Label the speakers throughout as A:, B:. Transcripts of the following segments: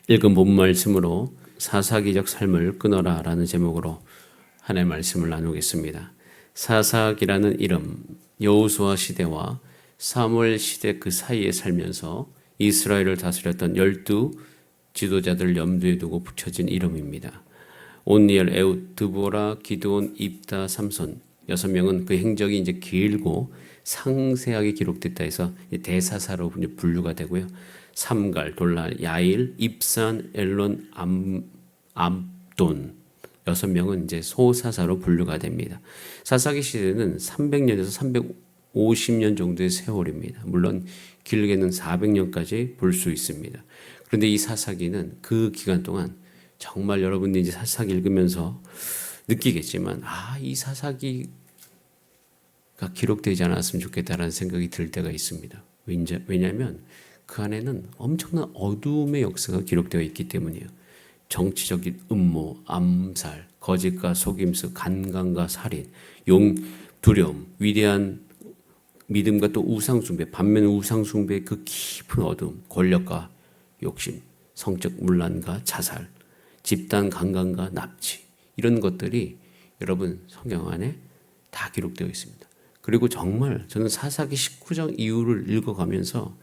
A: 읽은 본 말씀으로 사사기적 삶을 끊어라 라는 제목으로 하나님의 말씀을 나누겠습니다. 사사기라는 이름, 여호수아 시대와 사무엘 시대 그 사이에 살면서 이스라엘을 다스렸던 12 지도자들 염두에 두고 붙여진 이름입니다. 온니엘, 에웃, 드보라, 기드온, 입다, 삼손 6명은 그 행적이 이제 길고 상세하게 기록됐다 해서 대사사로 분류가 되고요. 삼갈, 돌랄, 야일, 입산, 엘론, 암돈 6명은 이제 소사사로 분류가 됩니다. 사사기 시대는 300년에서 350년 정도의 세월입니다. 물론 길게는 400년까지 볼 수 있습니다. 그런데 이 사사기는 그 기간 동안 정말 여러분들이 이제 사사기 읽으면서 느끼겠지만 이 사사기가 기록되지 않았으면 좋겠다라는 생각이 들 때가 있습니다. 왜냐하면 그 안에는 엄청난 어둠의 역사가 기록되어 있기 때문이에요. 정치적인 음모, 암살, 거짓과 속임수, 간광과 살인, 두려움, 위대한 믿음과 또 우상숭배, 반면 우상숭배의 그 깊은 어둠, 권력과 욕심, 성적 문란과 자살, 집단 강간과 납치 이런 것들이 여러분 성경 안에 다 기록되어 있습니다. 그리고 정말 저는 사사기 19장 이후를 읽어가면서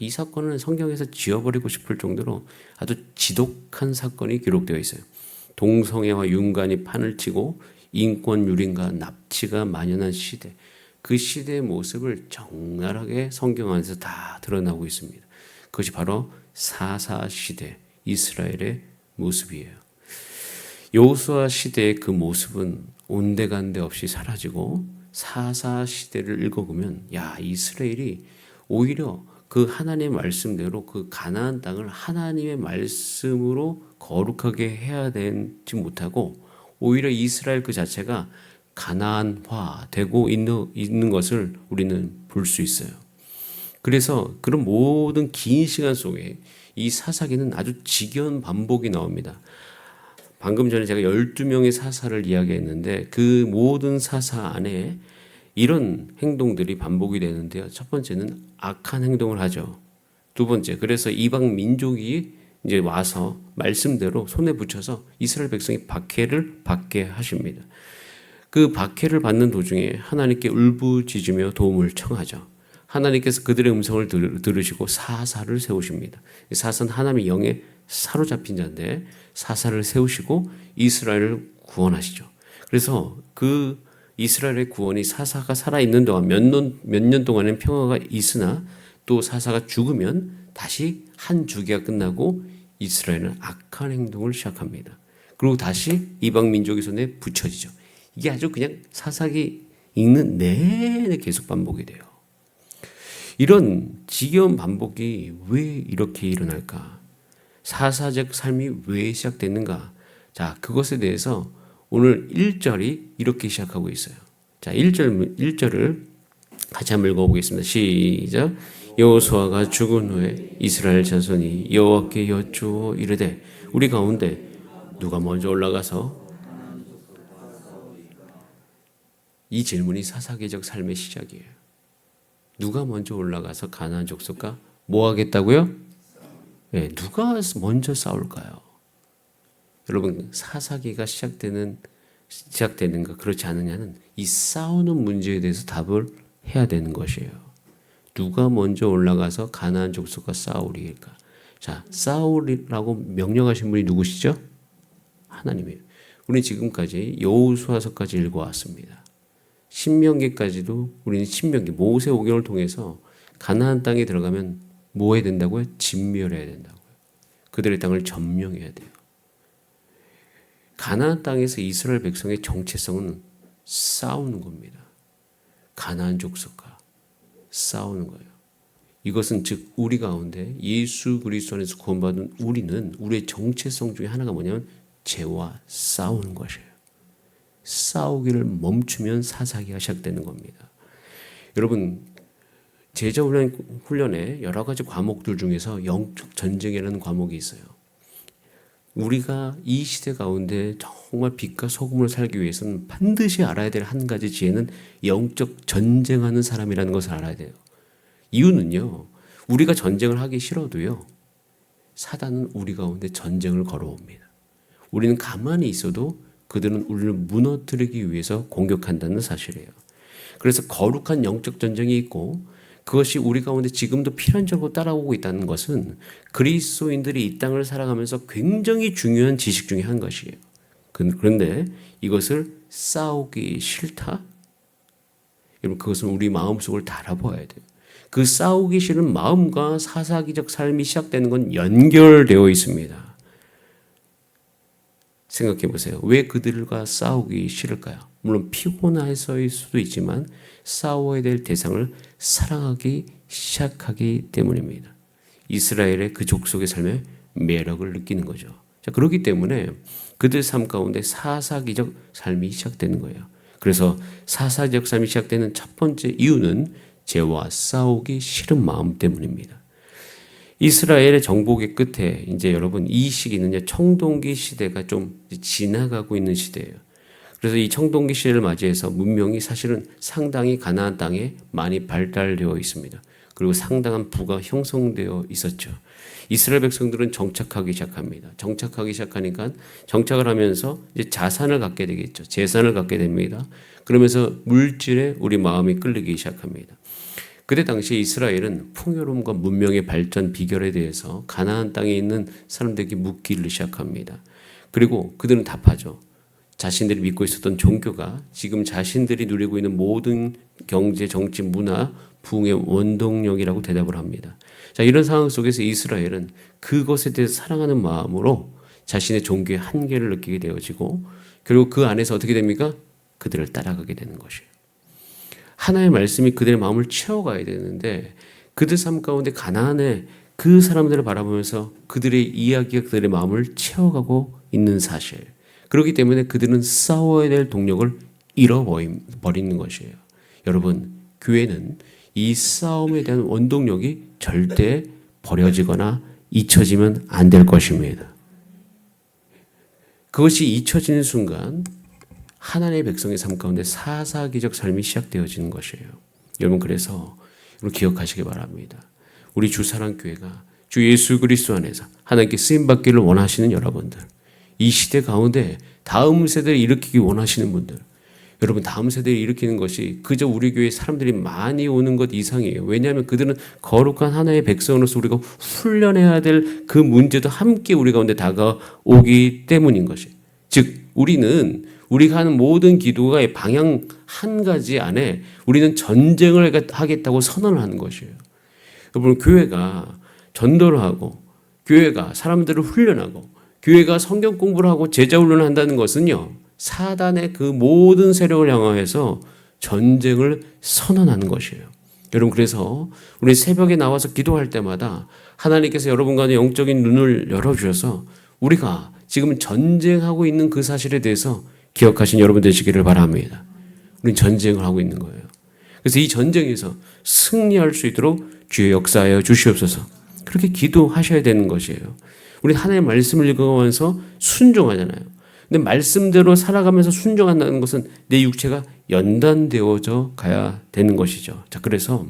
A: 이 사건은 성경에서 지워버리고 싶을 정도로 아주 지독한 사건이 기록되어 있어요. 동성애와 윤관이 판을 치고 인권 유린과 납치가 만연한 시대, 그 시대의 모습을 적나라하게 성경 안에서 다 드러나고 있습니다. 그것이 바로 사사 시대 이스라엘의 모습이에요. 여호수아 시대의 그 모습은 온데간데 없이 사라지고 사사 시대를 읽어보면 이스라엘이 오히려 그 하나님의 말씀대로 그 가나안 땅을 하나님의 말씀으로 거룩하게 해야 되지 못하고 오히려 이스라엘 그 자체가 가나안화 되고 있는 것을 우리는 볼 수 있어요. 그래서 그런 모든 긴 시간 속에 이 사사기는 아주 지겨운 반복이 나옵니다. 방금 전에 제가 12명의 사사를 이야기했는데 그 모든 사사 안에 이런 행동들이 반복이 되는데요. 첫 번째는 악한 행동을 하죠. 두 번째, 그래서 이방 민족이 이제 와서 말씀대로 손에 붙여서 이스라엘 백성이 박해를 받게 하십니다. 그 박해를 받는 도중에 하나님께 울부짖으며 도움을 청하죠. 하나님께서 그들의 음성을 들으시고 사사를 세우십니다. 사사는 하나님의 영에 사로잡힌 자인데 사사를 세우시고 이스라엘을 구원하시죠. 그래서 그 이스라엘의 구원이 사사가 살아있는 동안 몇 년 동안은 평화가 있으나 또 사사가 죽으면 다시 한 주기가 끝나고 이스라엘은 악한 행동을 시작합니다. 그리고 다시 이방 민족의 손에 붙여지죠. 이게 아주 그냥 사사기 읽는 내내 계속 반복이 돼요. 이런 지겨운 반복이 왜 이렇게 일어날까? 사사적 삶이 왜 시작됐는가? 자, 그것에 대해서 오늘 1절이 이렇게 시작하고 있어요. 자, 1절을 같이 한번 읽어보겠습니다. 시작. 여호수아가 죽은 후에 이스라엘 자손이 여호와께 여쭈어 이르되 우리 가운데 누가 먼저 올라가서 이 질문이 사사기적 삶의 시작이에요. 누가 먼저 올라가서 가나안 족속과 뭐 하겠다고요? 네, 누가 먼저 싸울까요? 여러분 사사기가 시작되는가 그렇지 않느냐는 이 싸우는 문제에 대해서 답을 해야 되는 것이에요. 누가 먼저 올라가서 가나안 족속과 싸우리일까? 자, 싸우리라고 명령하신 분이 누구시죠? 하나님이에요. 우리는 지금까지 여호수아서까지 읽어왔습니다. 신명기까지도 우리는 신명기 모세오경을 통해서 가나안 땅에 들어가면 뭐 해야 된다고요? 진멸해야 된다고요. 그들의 땅을 점령해야 돼요. 가나안 땅에서 이스라엘 백성의 정체성은 싸우는 겁니다. 가나안 족속과 싸우는 거예요. 이것은 즉 우리 가운데 예수 그리스도 안에서 구원받은 우리는 우리의 정체성 중에 하나가 뭐냐면 죄와 싸우는 것이에요. 싸우기를 멈추면 사사기가 시작되는 겁니다. 여러분 제자 훈련에 여러 가지 과목들 중에서 영적 전쟁이라는 과목이 있어요. 우리가 이 시대 가운데 정말 빛과 소금을 살기 위해서는 반드시 알아야 될 한 가지 지혜는 영적 전쟁하는 사람이라는 것을 알아야 돼요. 이유는요. 우리가 전쟁을 하기 싫어도요. 사단은 우리 가운데 전쟁을 걸어옵니다. 우리는 가만히 있어도 그들은 우리를 무너뜨리기 위해서 공격한다는 사실이에요. 그래서 거룩한 영적 전쟁이 있고 그것이 우리 가운데 지금도 필연적으로 따라오고 있다는 것은 그리스도인들이 이 땅을 살아가면서 굉장히 중요한 지식 중에 한 것이에요. 그런데 이것을 싸우기 싫다? 여러분, 그것은 우리 마음속을 달아보아야 돼요. 그 싸우기 싫은 마음과 사사기적 삶이 시작되는 건 연결되어 있습니다. 생각해 보세요. 왜 그들과 싸우기 싫을까요? 물론 피곤해서일 수도 있지만 싸워야 될 대상을 사랑하기 시작하기 때문입니다. 이스라엘의 그 족속의 삶에 매력을 느끼는 거죠. 자, 그렇기 때문에 그들 삶 가운데 사사기적 삶이 시작되는 거예요. 그래서 사사기적 삶이 시작되는 첫 번째 이유는 죄와 싸우기 싫은 마음 때문입니다. 이스라엘의 정복의 끝에 이제 여러분 이 시기는 이제 청동기 시대가 좀 지나가고 있는 시대예요. 그래서 이 청동기 시대를 맞이해서 문명이 사실은 상당히 가나안 땅에 많이 발달되어 있습니다. 그리고 상당한 부가 형성되어 있었죠. 이스라엘 백성들은 정착하기 시작합니다. 정착하기 시작하니까 정착을 하면서 이제 자산을 갖게 되겠죠. 재산을 갖게 됩니다. 그러면서 물질에 우리 마음이 끌리기 시작합니다. 그때 당시 이스라엘은 풍요로움과 문명의 발전 비결에 대해서 가나안 땅에 있는 사람들에게 묻기를 시작합니다. 그리고 그들은 답하죠. 자신들이 믿고 있었던 종교가 지금 자신들이 누리고 있는 모든 경제, 정치, 문화, 부흥의 원동력이라고 대답을 합니다. 자, 이런 상황 속에서 이스라엘은 그것에 대해서 사랑하는 마음으로 자신의 종교의 한계를 느끼게 되어지고 그리고 그 안에서 어떻게 됩니까? 그들을 따라가게 되는 것이에요. 하나의 말씀이 그들의 마음을 채워가야 되는데 그들 삶 가운데 가나안의 그 사람들을 바라보면서 그들의 이야기가 그들의 마음을 채워가고 있는 사실. 그렇기 때문에 그들은 싸워야 될 동력을 잃어버리는 것이에요. 여러분, 교회는 이 싸움에 대한 원동력이 절대 버려지거나 잊혀지면 안 될 것입니다. 그것이 잊혀지는 순간 하나님의 백성의 삶 가운데 사사기적 삶이 시작되어지는 것이에요. 여러분, 그래서 여러분 기억하시기 바랍니다. 우리 주사랑교회가 주 예수 그리스도 안에서 하나님께 쓰임받기를 원하시는 여러분들, 이 시대 가운데 다음 세대를 일으키기 원하시는 분들, 여러분 다음 세대를 일으키는 것이 그저 우리 교회 사람들이 많이 오는 것 이상이에요. 왜냐하면 그들은 거룩한 하나의 백성으로서 우리가 훈련해야 될 그 문제도 함께 우리 가운데 다가오기 때문인 것이에요. 즉 우리가 하는 모든 기도의 방향 한 가지 안에 우리는 전쟁을 하겠다고 선언을 하는 것이에요. 여러분, 교회가 전도를 하고 교회가 사람들을 훈련하고 교회가 성경 공부를 하고 제자 훈련을 한다는 것은요, 사단의 그 모든 세력을 향하여서 전쟁을 선언하는 것이에요. 여러분, 그래서 우리 새벽에 나와서 기도할 때마다 하나님께서 여러분 간의 영적인 눈을 열어주셔서 우리가 지금 전쟁하고 있는 그 사실에 대해서 기억하신 여러분 되시기를 바랍니다. 우리는 전쟁을 하고 있는 거예요. 그래서 이 전쟁에서 승리할 수 있도록 주의 역사하여 주시옵소서. 그렇게 기도하셔야 되는 것이에요. 우리 하나님의 말씀을 읽으면서 순종하잖아요. 근데 말씀대로 살아가면서 순종한다는 것은 내 육체가 연단되어져 가야 되는 것이죠. 자, 그래서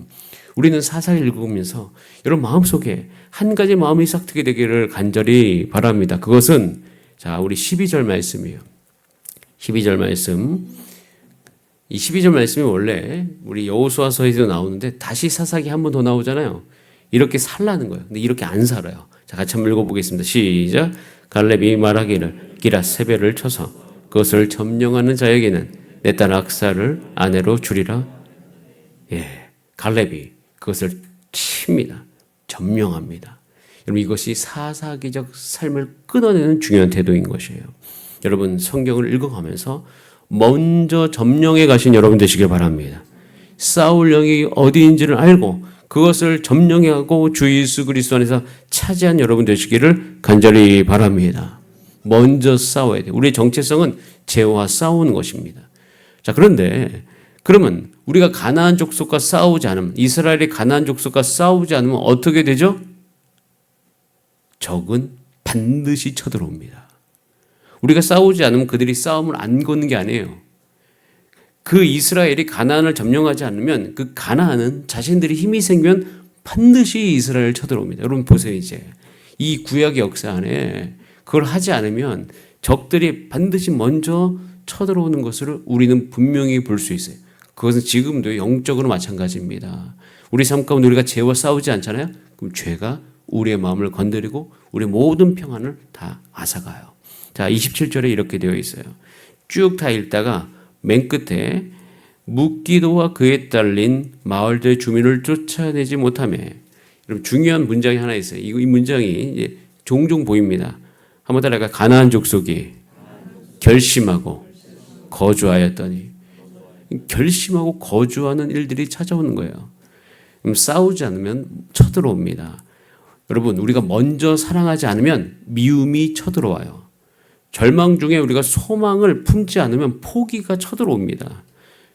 A: 우리는 사사를 읽으면서 여러분 마음속에 한 가지 마음이 싹트게 되기를 간절히 바랍니다. 그것은 자, 우리 12절 말씀이에요. 12절 말씀. 이 12절 말씀이 원래 우리 여호수아서에도 나오는데 다시 사사기 한 번 더 나오잖아요. 이렇게 살라는 거예요. 근데 이렇게 안 살아요. 자, 같이 한번 읽어보겠습니다. 시작. 갈렙이 말하기를 기라 세벨을 쳐서 그것을 점령하는 자에게는 내 딸 악사를 아내로 주리라. 예, 갈렙이 그것을 칩니다. 점령합니다. 여러분, 이것이 사사기적 삶을 끊어내는 중요한 태도인 것이에요. 여러분, 성경을 읽어가면서 먼저 점령해 가신 여러분 되시길 바랍니다. 싸울 영이 어디인지를 알고 그것을 점령하고 주 예수 그리스도 안에서 차지한 여러분 되시기를 간절히 바랍니다. 먼저 싸워야 돼요. 우리의 정체성은 죄와 싸우는 것입니다. 자, 그런데 그러면 우리가 가나안 족속과 싸우지 않으면, 이스라엘이 가나안 족속과 싸우지 않으면 어떻게 되죠? 적은 반드시 쳐들어옵니다. 우리가 싸우지 않으면 그들이 싸움을 안 거는 게 아니에요. 그 이스라엘이 가나안을 점령하지 않으면 그 가나안은 자신들이 힘이 생기면 반드시 이스라엘을 쳐들어옵니다. 여러분 보세요. 이제 이 구약의 역사 안에 그걸 하지 않으면 적들이 반드시 먼저 쳐들어오는 것을 우리는 분명히 볼 수 있어요. 그것은 지금도 영적으로 마찬가지입니다. 우리 삶 가운데 우리가 죄와 싸우지 않잖아요. 그럼 죄가 우리의 마음을 건드리고 우리의 모든 평안을 다 앗아가요. 자, 27절에 이렇게 되어 있어요. 쭉 다 읽다가 맨 끝에 묻기도와 그에 딸린 마을들 주민을 쫓아내지 못하며, 여러분 중요한 문장이 하나 있어요. 이 문장이 이제 종종 보입니다. 한번 따라가. 가나안 족속이 결심하고 거주하였더니. 결심하고 거주하는 일들이 찾아오는 거예요. 싸우지 않으면 쳐들어옵니다. 여러분, 우리가 먼저 사랑하지 않으면 미움이 쳐들어와요. 절망 중에 우리가 소망을 품지 않으면 포기가 쳐들어옵니다.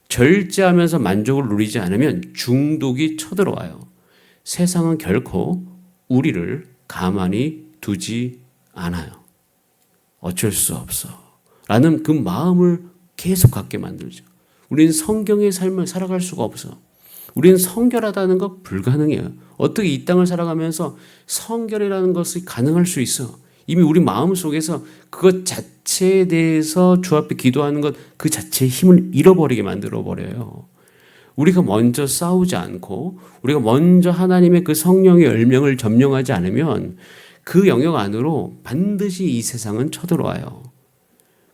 A: 절제하면서 만족을 누리지 않으면 중독이 쳐들어와요. 세상은 결코 우리를 가만히 두지 않아요. 어쩔 수 없어 라는 그 마음을 계속 갖게 만들죠. 우리는 성경의 삶을 살아갈 수가 없어. 우리는 성결하다는 것 불가능해요. 어떻게 이 땅을 살아가면서 성결이라는 것이 가능할 수 있어? 이미 우리 마음 속에서 그것 자체에 대해서 주 앞에 기도하는 것 그 자체의 힘을 잃어버리게 만들어버려요. 우리가 먼저 싸우지 않고 우리가 먼저 하나님의 그 성령의 열명을 점령하지 않으면 그 영역 안으로 반드시 이 세상은 쳐들어와요.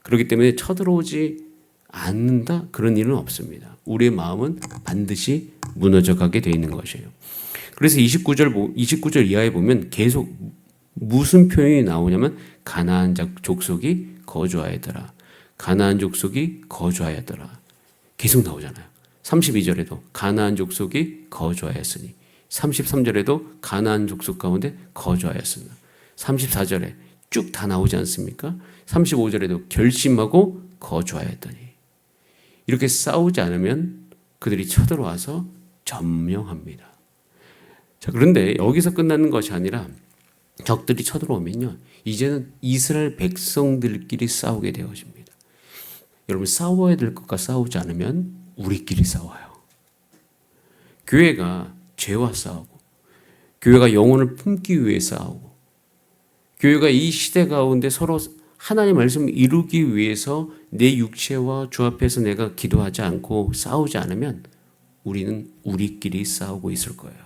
A: 그렇기 때문에 쳐들어오지 않는다? 그런 일은 없습니다. 우리의 마음은 반드시 무너져 가게 되어 있는 것이에요. 그래서 29절 이하에 보면 계속 무슨 표현이 나오냐면 가나안 족속이 거주하였더라. 가나안 족속이 거주하였더라. 계속 나오잖아요. 32절에도 가나안 족속이 거주하였으니, 33절에도 가나안 족속 가운데 거주하였으나, 34절에 쭉 다 나오지 않습니까? 35절에도 결심하고 거주하였더니. 이렇게 싸우지 않으면 그들이 쳐들어와서 점령합니다. 자, 그런데 여기서 끝나는 것이 아니라 적들이 쳐들어오면요, 이제는 이스라엘 백성들끼리 싸우게 되어집니다. 여러분, 싸워야 될 것과 싸우지 않으면 우리끼리 싸워요. 교회가 죄와 싸우고, 교회가 영혼을 품기 위해 싸우고, 교회가 이 시대 가운데 서로 하나님의 말씀을 이루기 위해서 내 육체와 주 앞에서 내가 기도하지 않고 싸우지 않으면 우리는 우리끼리 싸우고 있을 거예요.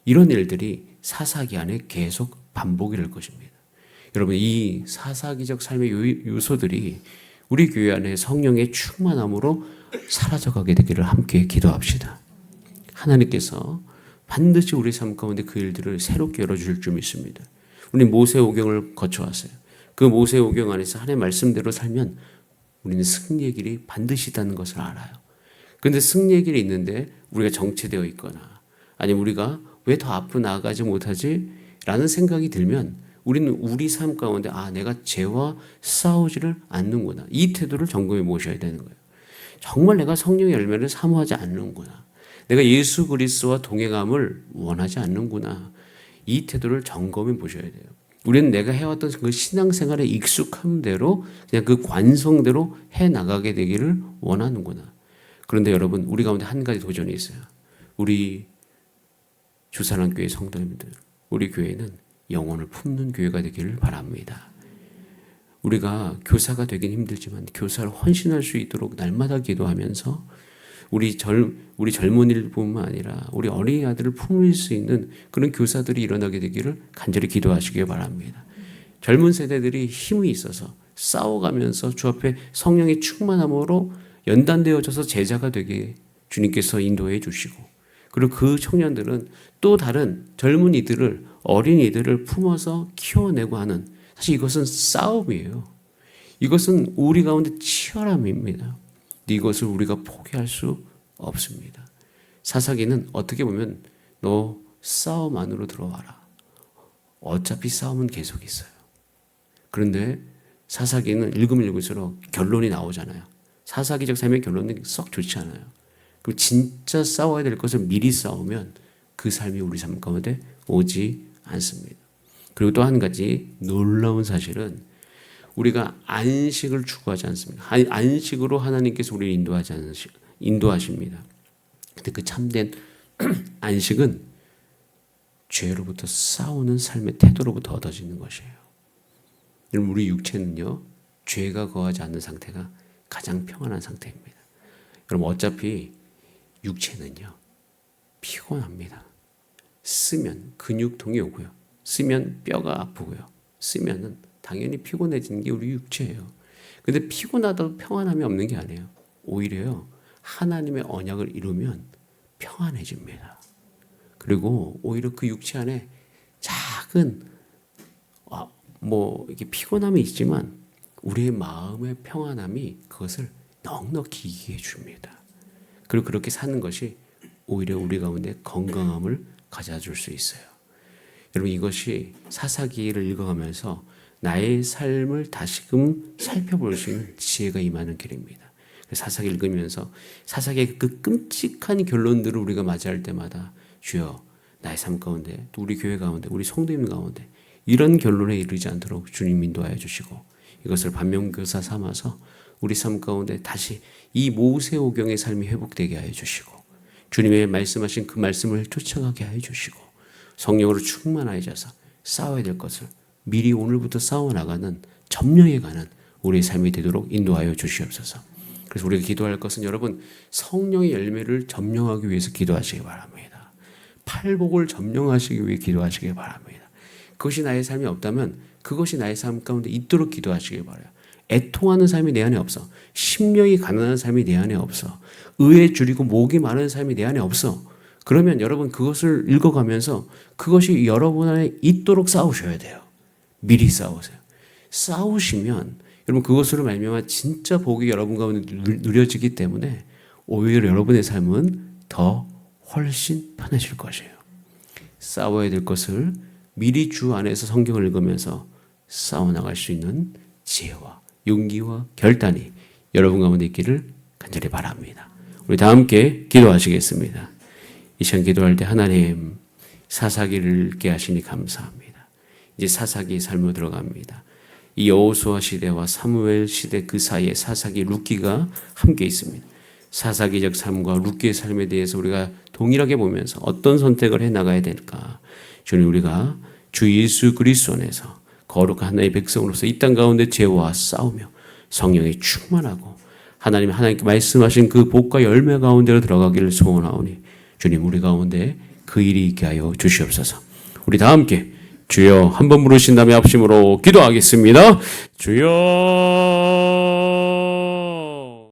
A: 이런 일들이 사사기 안에 계속 반복이 될 것입니다. 여러분, 이 사사기적 삶의 요소들이 우리 교회 안에 성령의 충만함으로 사라져가게 되기를 함께 기도합시다. 하나님께서 반드시 우리 삶 가운데 그 일들을 새롭게 열어줄 줄 믿습니다. 우리 모세오경을 거쳐왔어요. 그 모세오경 안에서 하나님의 말씀대로 살면 우리는 승리의 길이 반드시 있다는 것을 알아요. 그런데 승리의 길이 있는데 우리가 정체되어 있거나 아니면 우리가 왜 더 앞으로 나아가지 못하지? 라는 생각이 들면 우리는 우리 삶 가운데 내가 죄와 싸우지를 않는구나. 이 태도를 점검해 보셔야 되는 거예요. 정말 내가 성령의 열매를 사모하지 않는구나. 내가 예수 그리스도와 동행함을 원하지 않는구나. 이 태도를 점검해 보셔야 돼요. 우리는 내가 해왔던 그 신앙생활에 익숙한 대로 그냥 그 관성대로 해나가게 되기를 원하는구나. 그런데 여러분, 우리 가운데 한 가지 도전이 있어요. 우리 주사랑교회 성도님들, 우리 교회는 영혼을 품는 교회가 되기를 바랍니다. 우리가 교사가 되긴 힘들지만 교사를 헌신할 수 있도록 날마다 기도하면서 우리 젊은이들뿐만 아니라 우리 어린이 아들을 품을 수 있는 그런 교사들이 일어나게 되기를 간절히 기도하시길 바랍니다. 젊은 세대들이 힘이 있어서 싸워가면서 주 앞에 성령의 충만함으로 연단되어져서 제자가 되게 주님께서 인도해 주시고, 그리고 그 청년들은 또 다른 젊은이들을, 어린이들을 품어서 키워내고 하는, 사실 이것은 싸움이에요. 이것은 우리 가운데 치열함입니다. 이것을 우리가 포기할 수 없습니다. 사사기는 어떻게 보면 너 싸움 안으로 들어와라. 어차피 싸움은 계속 있어요. 그런데 사사기는 읽으면 읽을수록 결론이 나오잖아요. 사사기적 삶의 결론은 썩 좋지 않아요. 그리고 진짜 싸워야 될 것을 미리 싸우면 그 삶이 우리 삶 가운데 오지 않습니다. 그리고 또 한 가지 놀라운 사실은 우리가 안식을 추구하지 않습니다. 안식으로 하나님께서 우리를 인도하십니다. 근데 그 참된 안식은 죄로부터 싸우는 삶의 태도로부터 얻어지는 것이에요. 여러분, 우리 육체는요, 죄가 거하지 않는 상태가 가장 평안한 상태입니다. 여러분, 어차피 육체는요, 피곤합니다. 쓰면 근육통이 오고요. 쓰면 뼈가 아프고요. 쓰면은 당연히 피곤해지는 게 우리 육체예요. 근데 피곤하다고 평안함이 없는 게 아니에요. 오히려요, 하나님의 언약을 이루면 평안해집니다. 그리고 오히려 그 육체 안에 작은 이렇게 피곤함이 있지만 우리의 마음의 평안함이 그것을 넉넉히 이기게 해줍니다. 그리고 그렇게 사는 것이 오히려 우리 가운데 건강함을 가져줄 수 있어요. 여러분, 이것이 사사기를 읽어가면서 나의 삶을 다시금 살펴볼 수 있는 지혜가 임하는 길입니다. 사사기 읽으면서 사사기의 그 끔찍한 결론들을 우리가 맞이할 때마다 주여, 나의 삶 가운데, 또 우리 교회 가운데, 우리 성도님 가운데 이런 결론에 이르지 않도록 주님 인도하여 주시고, 이것을 반면교사 삼아서 우리 삶 가운데 다시 이 모세오경의 삶이 회복되게 하여 주시고, 주님의 말씀하신 그 말씀을 쫓아가게 하여 주시고, 성령으로 충만하여져서 싸워야 될 것을 미리 오늘부터 싸워나가는, 점령해가는 우리의 삶이 되도록 인도하여 주시옵소서. 그래서 우리가 기도할 것은, 여러분, 성령의 열매를 점령하기 위해서 기도하시기 바랍니다. 팔복을 점령하시기 위해 기도하시기 바랍니다. 그것이 나의 삶이 없다면 그것이 나의 삶 가운데 있도록 기도하시기 바라요. 애통하는 삶이 내 안에 없어. 심령이 가난한 삶이 내 안에 없어. 의에 줄이고 목이 마른 삶이 내 안에 없어. 그러면 여러분, 그것을 읽어가면서 그것이 여러분 안에 있도록 싸우셔야 돼요. 미리 싸우세요. 싸우시면 여러분, 그것으로 말미암아 진짜 복이 여러분 가운데 누려지기 때문에 오히려 여러분의 삶은 더 훨씬 편해질 것이에요. 싸워야 될 것을 미리 주 안에서 성경을 읽으면서 싸워나갈 수 있는 지혜와 용기와 결단이 여러분 가운데 있기를 간절히 바랍니다. 우리 다 함께 기도하시겠습니다. 이 시간 기도할 때, 하나님, 사사기를 읽게 하시니 감사합니다. 이제 사사기의 삶으로 들어갑니다. 이 여호수아 시대와 사무엘 시대 그 사이에 사사기, 룻기가 함께 있습니다. 사사기적 삶과 룻기의 삶에 대해서 우리가 동일하게 보면서 어떤 선택을 해나가야 될까? 주님, 우리가 주 예수 그리스도 안에서 거룩한 하나님의 백성으로서 이 땅 가운데 죄와 싸우며 성령에 충만하고 하나님께 말씀하신 그 복과 열매 가운데로 들어가기를 소원하오니, 주님, 우리 가운데 그 일이 있게 하여 주시옵소서. 우리 다 함께 주여 한번 부르신 다음에 합심으로 기도하겠습니다. 주여